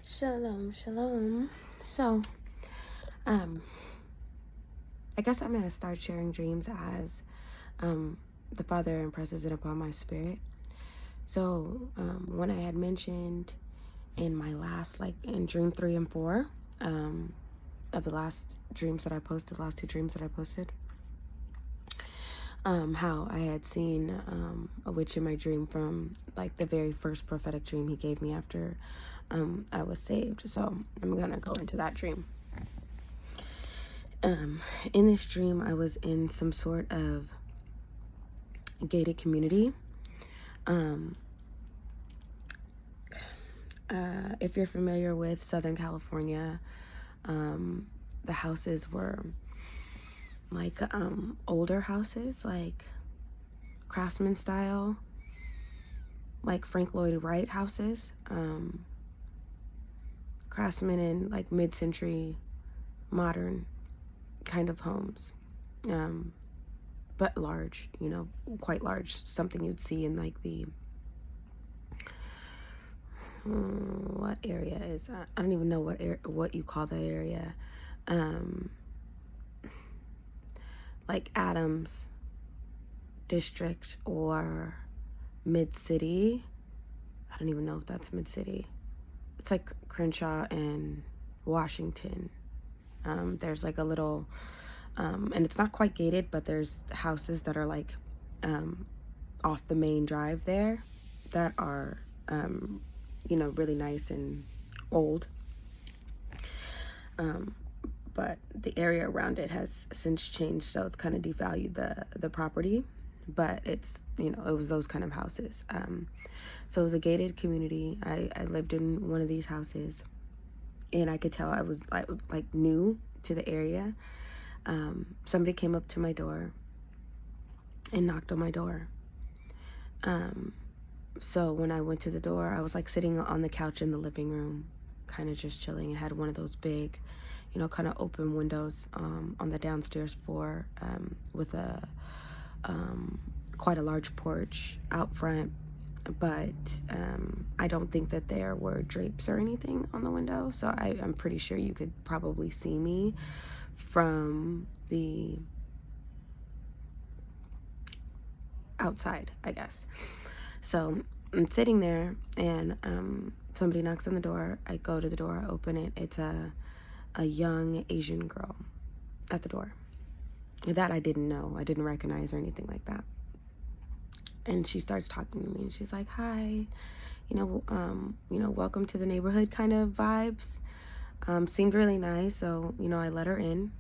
Shalom, shalom. So, um, I guess I'm gonna start sharing dreams as the Father impresses it upon my spirit. So, when I had mentioned in my last, like in dream 3 and 4, of the last dreams that I posted, last 2 dreams that I posted, how I had seen a witch in my dream from like the very first prophetic dream he gave me after I was saved. So I'm gonna go into that dream. In this dream, I was in some sort of gated community. If you're familiar with Southern California, the houses were like older houses, like craftsman style, like Frank Lloyd Wright houses, craftsman in like mid-century modern kind of homes, but large, quite large, something you'd see in like the what area is that? I don't even know what you call that area. Like Adams District or Mid-City. I don't even know if that's Mid-City. It's like Crenshaw and Washington. There's like a little, and it's not quite gated, but there's houses that are like off the main drive there that are really nice and old. But the area around it has since changed, so it's kind of devalued the property. But it's, it was those kind of houses. So it was a gated community. I lived in one of these houses, and I could tell I was like new to the area. Somebody came up to my door and knocked on my door. So when I went to the door, I was like sitting on the couch in the living room, kind of just chilling. It had one of those big, kind of open windows on the downstairs floor, with a quite a large porch out front. But I don't think that there were drapes or anything on the window, so I'm pretty sure you could probably see me from the outside, I guess. So I'm sitting there, and somebody knocks on the door. I go to the door, I open it. It's a young Asian girl at the door that I didn't know, I didn't recognize or anything like that. And she starts talking to me, and she's like, "Hi, welcome to the neighborhood," kind of vibes. Seemed really nice, so I let her in,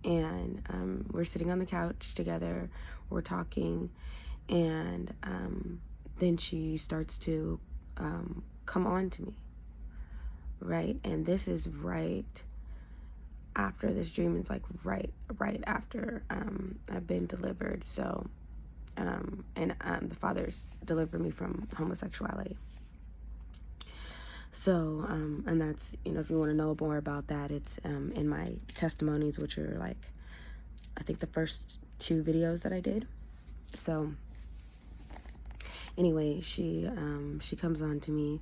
and we're sitting on the couch together, we're talking, and then she starts to come on to me, right? And this is right after this dream is like right after I've been delivered. So the Father's delivered me from homosexuality. So and that's, if you want to know more about that, it's in my testimonies, which are like, I think the first 2 videos that I did. So anyway, she comes on to me.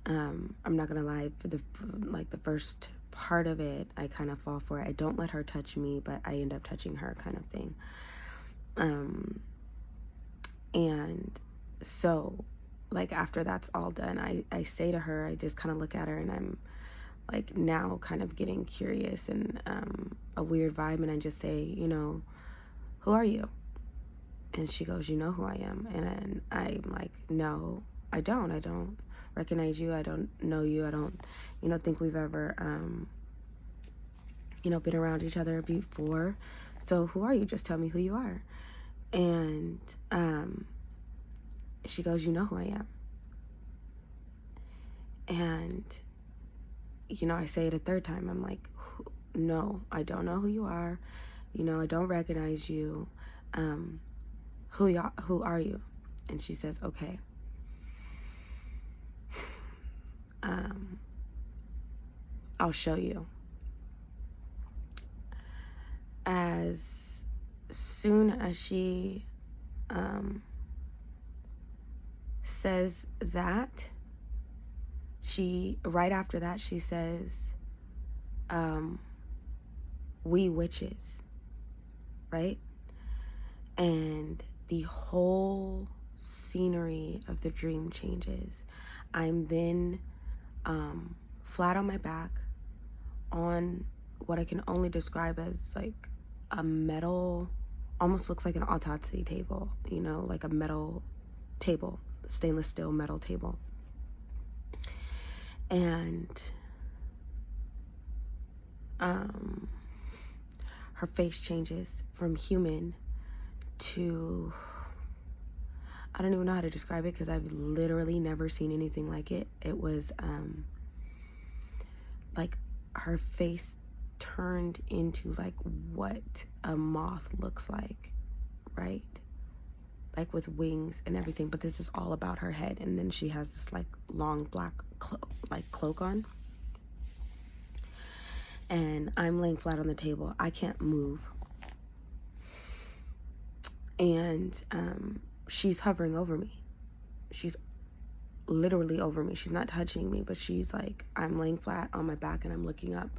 I'm not gonna lie, for the first part of it, I kind of fall for it. I don't let her touch me, but I end up touching her, kind of thing. And so like after that's all done, I say to her, I just kind of look at her, and I'm like now kind of getting curious and a weird vibe, and I just say, "Who are you?" And she goes, "You know who I am?" And then I'm like, "No, I don't recognize you. I don't know you. I don't, think we've ever, been around each other before. So who are you? Just tell me who you are." And she goes, "You know who I am." And, I say it a third time. I'm like, "No, I don't know who you are. I don't recognize you. Who are you?" And she says, "Okay. I'll show you." As soon as she says that, right after that, she says, we witches, right? And the whole scenery of the dream changes. I'm then flat on my back on what I can only describe as like a metal, almost looks like an autopsy table, you know, like a metal table, stainless steel metal table. And her face changes from human to, I don't even know how to describe it because I've literally never seen anything like it. It was like her face turned into like what a moth looks like, right? Like with wings and everything, but this is all about her head. And then she has this like long black cloak on. And I'm laying flat on the table. I can't move. And she's hovering over me. She's literally over me. She's not touching me, but she's like, I'm laying flat on my back and I'm looking up.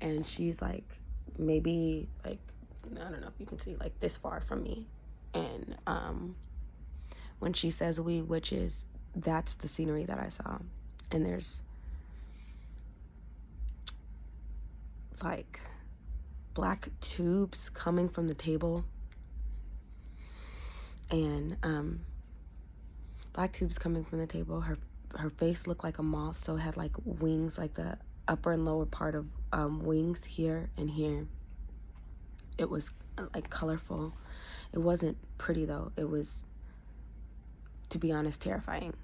And she's like, maybe like, I don't know if you can see, like this far from me. And when she says we witches, that's the scenery that I saw. And there's like black tubes coming from the table. And black tubes coming from the table. Her face looked like a moth, so it had like wings, like the upper and lower part of wings here and here. It was like colorful. It wasn't pretty though. It was, to be honest, terrifying.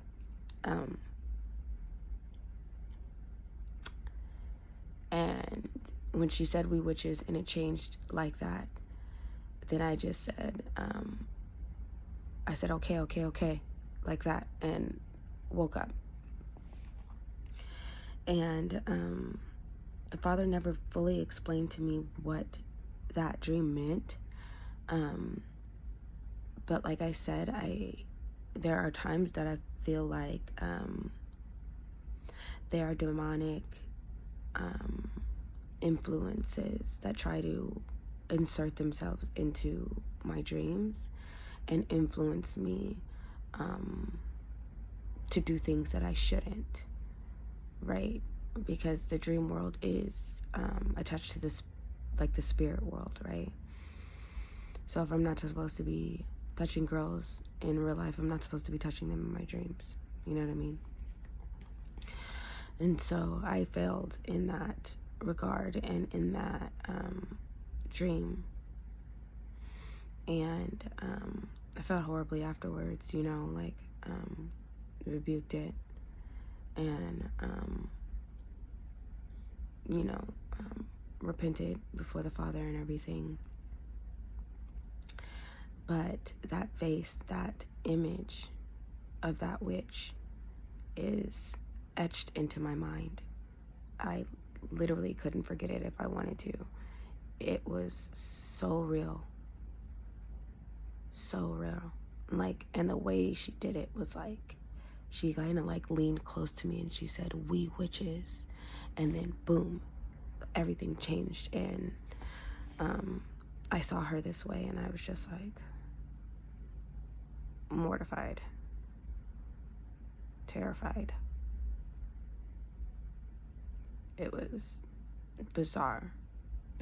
And when she said we witches and it changed like that, then I just said, I said, okay, like that, and woke up. And the Father never fully explained to me what that dream meant. But like I said, there are times that I feel like there are demonic influences that try to insert themselves into my dreams and influence me to do things that I shouldn't, right? Because the dream world is attached to this, like the spirit world, right? So if I'm not supposed to be touching girls in real life, I'm not supposed to be touching them in my dreams. You know what I mean? And so I failed in that regard and in that dream. And I felt horribly afterwards, you know, like rebuked it and, you know, repented before the Father and everything. But that face, that image of that witch is etched into my mind. I literally couldn't forget it if I wanted to. It was so real. So real. Like, and the way she did it was like, she kind of like leaned close to me and she said, we witches. And then boom, everything changed. And I saw her this way and I was just like mortified, terrified. It was bizarre.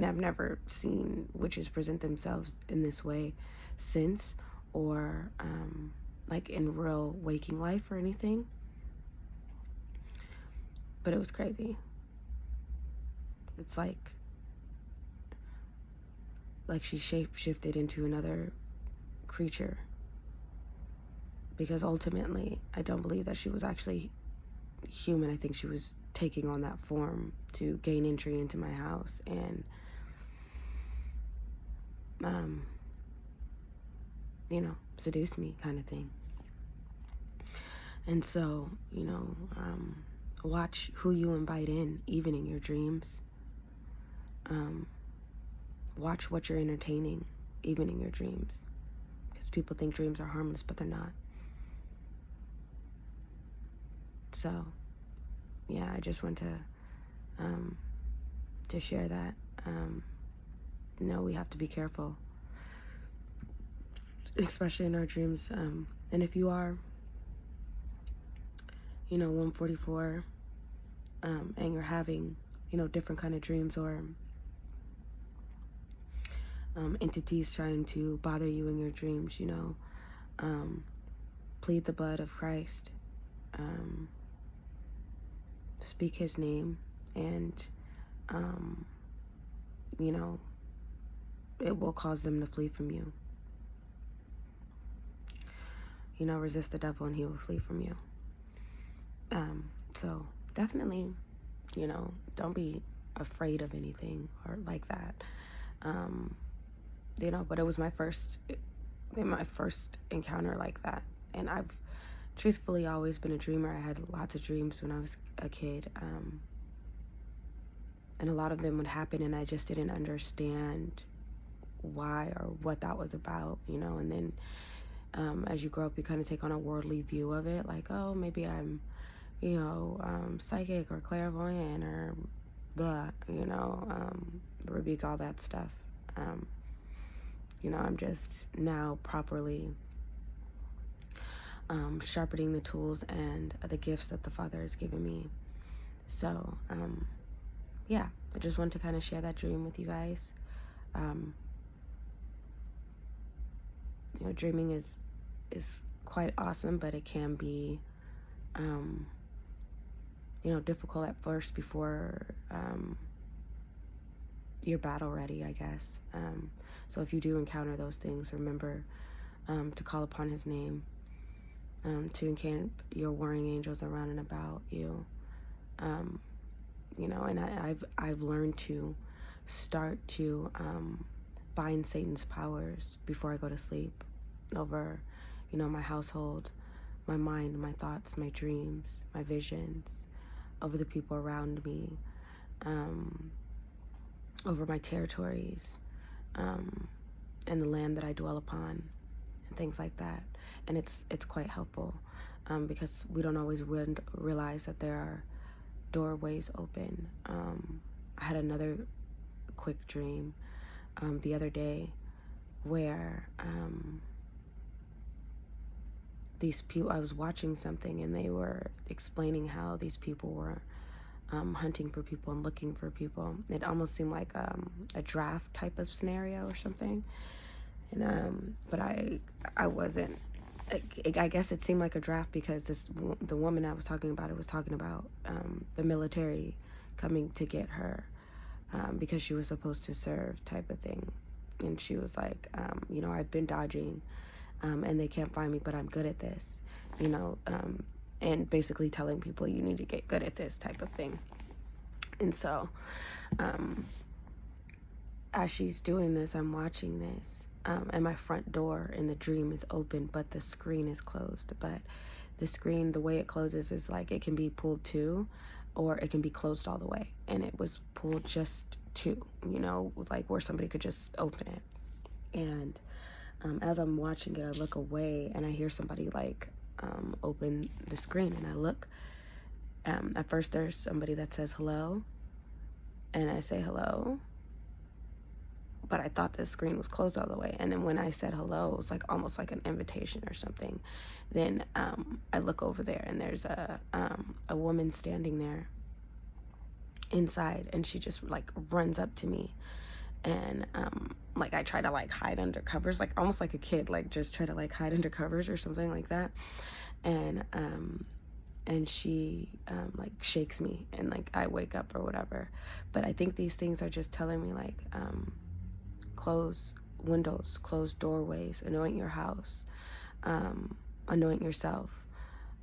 I've never seen witches present themselves in this way since, or like in real waking life or anything. But it was crazy. It's like she shape-shifted into another creature. Because ultimately, I don't believe that she was actually human. I think she was taking on that form to gain entry into my house and you know, seduce me kind of thing. And so, you know, watch who you invite in, even in your dreams. Watch what you're entertaining, even in your dreams. Because people think dreams are harmless, but they're not. So, yeah, I just want to share that. No, we have to be careful, especially in our dreams. And if you are, 144, and you're having, different kind of dreams, or entities trying to bother you in your dreams, plead the blood of Christ, speak his name, and, it will cause them to flee from you. Resist the devil and he will flee from you. So definitely, don't be afraid of anything or like that. But it was my first encounter like that. And I've truthfully always been a dreamer. I had lots of dreams when I was a kid. And a lot of them would happen and I just didn't understand why or what that was about, and then as you grow up, you kind of take on a worldly view of it, like, oh, maybe I'm, psychic or clairvoyant or blah, rebuke all that stuff. I'm just now properly sharpening the tools and the gifts that the Father has given me. So, yeah, I just wanted to kind of share that dream with you guys. Dreaming is quite awesome, but it can be, difficult at first before you're battle ready, I guess. So if you do encounter those things, remember to call upon his name, to encamp your warring angels around and about you. And I've learned to start to bind Satan's powers before I go to sleep over, my household, my mind, my thoughts, my dreams, my visions, over the people around me, over my territories, and the land that I dwell upon, and things like that. And it's quite helpful, because we don't always realize that there are doorways open. I had another quick dream the other day where these people, I was watching something and they were explaining how these people were hunting for people and looking for people. It almost seemed like a draft type of scenario or something. And but I wasn't. I guess it seemed like a draft because the woman I was talking about, it was talking about the military coming to get her because she was supposed to serve, type of thing. And she was like, I've been dodging and they can't find me, but I'm good at this, and basically telling people you need to get good at this, type of thing. And so as she's doing this, I'm watching this. And my front door in the dream is open, but the screen is closed. But the screen, the way it closes is like it can be pulled to, or it can be closed all the way. And it was pulled just to, like where somebody could just open it. And as I'm watching it, I look away and I hear somebody like open the screen, and I look. At first, there's somebody that says hello, and I say hello. But I thought the screen was closed all the way. And then when I said hello, it was like almost like an invitation or something. Then I look over there and there's a woman standing there inside, and she just like runs up to me. And like I try to like hide under covers, like almost like a kid, like just try to like hide under covers or something like that. And she like shakes me and like I wake up or whatever. But I think these things are just telling me like, close windows, close doorways, anoint your house, anoint yourself,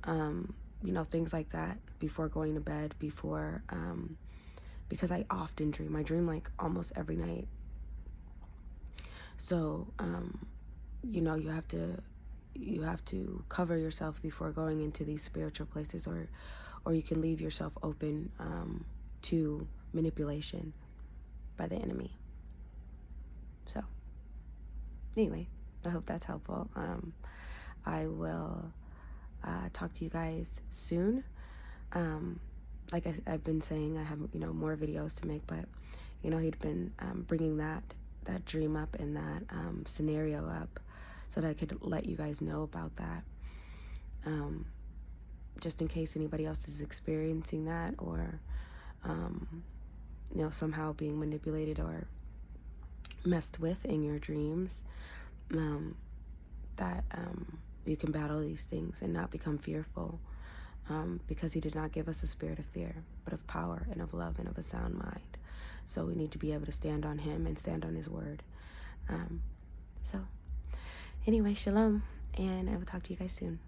things like that before going to bed, because I often dream. I dream like almost every night. So, you have to cover yourself before going into these spiritual places, or you can leave yourself open to manipulation by the enemy. So, anyway, I hope that's helpful. I will talk to you guys soon. like I've been saying, I have, you know, more videos to make, but, you know, he'd been bringing that dream up and that scenario up so that I could let you guys know about that. Just in case anybody else is experiencing that, or, you know, somehow being manipulated or messed with in your dreams, that you can battle these things and not become fearful, because he did not give us a spirit of fear, but of power and of love and of a sound mind. So we need to be able to stand on him and stand on his word. So anyway, shalom, and I will talk to you guys soon.